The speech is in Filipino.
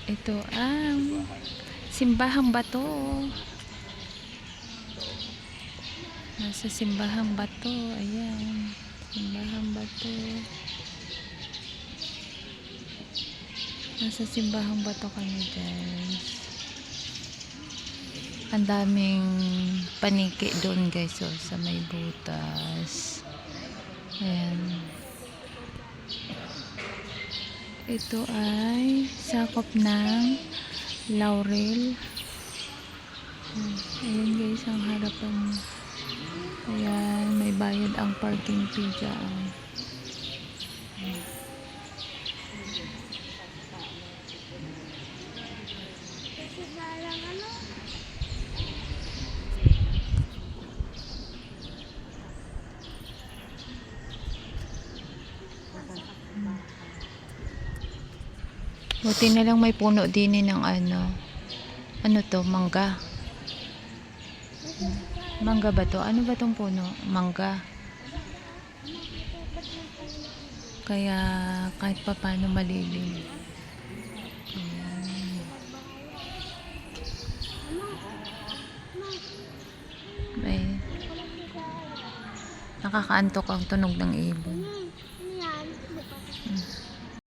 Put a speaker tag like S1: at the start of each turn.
S1: Ito ang simbahang bato. Nasa simbahang bato. Ayan. Simbahang bato. Nasa simbahang bato kami, guys. Ang daming paniki doon, guys. So, sa may butas. Ayan. Ito ay sakop ng Laurel. Ayan, guys, ang harapan. Ayan, may bayad ang parking fee dyan. Buti na lang may puno din ng ano to, mangga. Mangga ba to? Ano ba tong puno? Mangga. Kaya kahit pa paano malilim. Ayan. May nakakaantok ang tunog ng ibon.